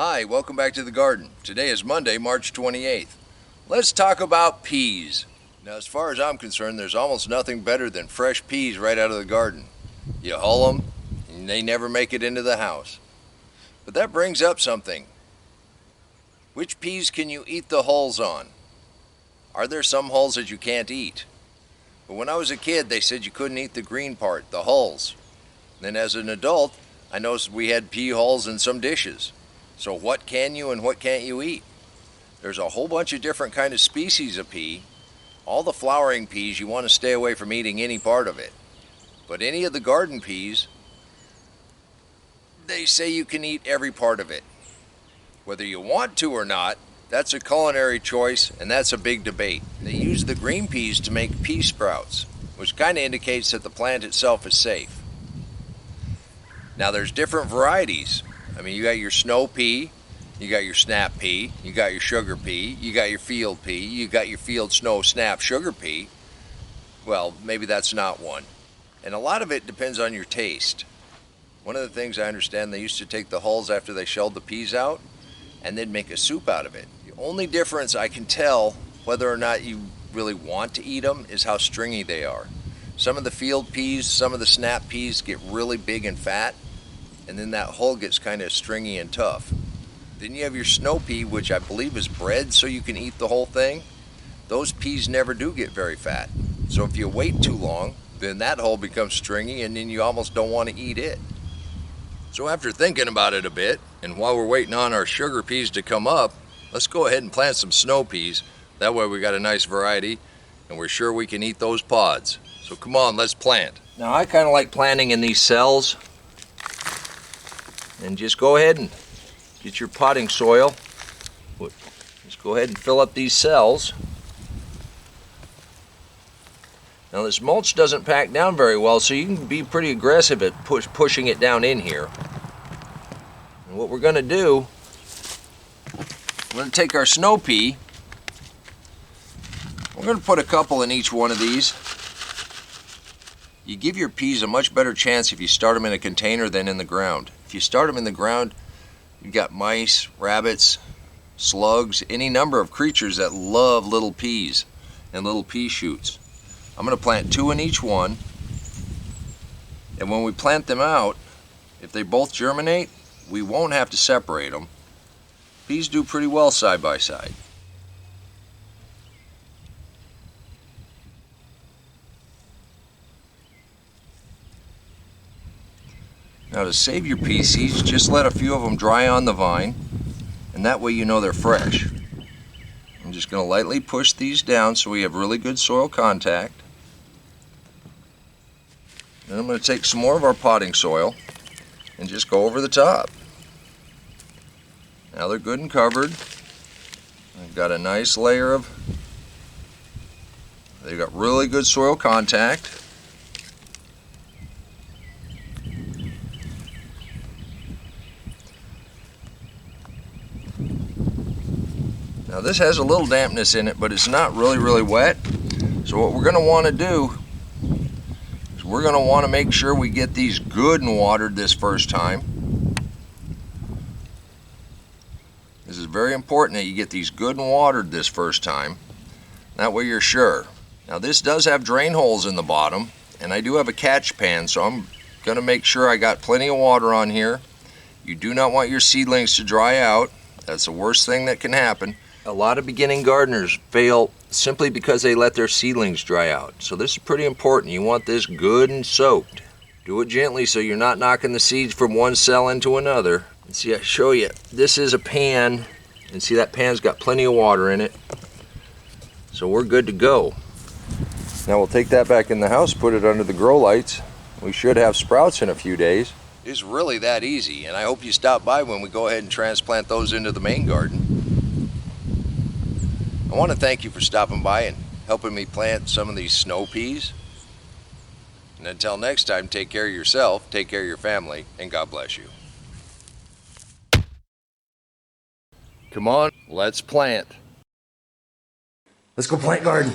Hi, welcome back to the garden. Today is Monday, March 28th. Let's talk about peas. Now, as far as I'm concerned, there's almost nothing better than fresh peas right out of the garden. You hull them, and they never make it into the house. But that brings up something. Which peas can you eat the hulls on? Are there some hulls that you can't eat? But when I was a kid, they said you couldn't eat the green part, the hulls. Then as an adult, I noticed we had pea hulls in some dishes. So what can you and what can't you eat? There's a whole bunch of different kind of species of pea. All the flowering peas, you want to stay away from eating any part of it. But any of the garden peas, they say you can eat every part of it. Whether you want to or not, that's a culinary choice, and that's a big debate. They use the green peas to make pea sprouts, which kind of indicates that the plant itself is safe. Now there's different varieties. I mean, you got your snow pea, you got your snap pea, you got your sugar pea, you got your field pea, you got your field snow snap sugar pea. Well, maybe that's not one. And a lot of it depends on your taste. One of the things I understand, they used to take the hulls after they shelled the peas out and then make a soup out of it. The only difference I can tell whether or not you really want to eat them is how stringy they are. Some of the field peas, some of the snap peas get really big and fat, and then that hull gets kind of stringy and tough. Then you have your snow pea, which I believe is bred so you can eat the whole thing. Those peas never do get very fat. So if you wait too long, then that hull becomes stringy and then you almost don't want to eat it. So after thinking about it a bit, and while we're waiting on our sugar peas to come up, let's go ahead and plant some snow peas. That way we got a nice variety and we're sure we can eat those pods. So come on, let's plant. Now I kind of like planting in these cells. And just go ahead and get your potting soil. Just go ahead and fill up these cells. Now this mulch doesn't pack down very well, so you can be pretty aggressive at pushing it down in here. And what we're going to do, we're going to take our snow pea. We're going to put a couple in each one of these. You give your peas a much better chance if you start them in a container than in the ground. If you start them in the ground, you've got mice, rabbits, slugs, any number of creatures that love little peas and little pea shoots. I'm going to plant 2 in each one, and when we plant them out, if they both germinate, we won't have to separate them. Peas do pretty well side by side. Now to save your pea seeds, just let a few of them dry on the vine, and that way you know they're fresh. I'm just going to lightly push these down so we have really good soil contact. Then I'm going to take some more of our potting soil and just go over the top. Now they're good and covered. I've got a nice layer of, they've got really good soil contact. Now this has a little dampness in it, but it's not really wet. So what we're going to want to do is we're going to want to make sure we get these good and watered this first time. This is very important that you get these good and watered this first time. That way you're sure. Now this does have drain holes in the bottom, and I do have a catch pan, so I'm going to make sure I got plenty of water on here. You do not want your seedlings to dry out. That's the worst thing that can happen. A lot of beginning gardeners fail simply because they let their seedlings dry out. So this is pretty important. You want this good and soaked. Do it gently so you're not knocking the seeds from one cell into another. And see, I show you, this is a pan, and see that pan's got plenty of water in it. So we're good to go. Now we'll take that back in the house, put it under the grow lights. We should have sprouts in a few days. It's really that easy, and I hope you stop by when we go ahead and transplant those into the main garden. I want to thank you for stopping by and helping me plant some of these snow peas. And until next time, take care of yourself, take care of your family, and God bless you. Come on, let's plant. Let's go plant garden.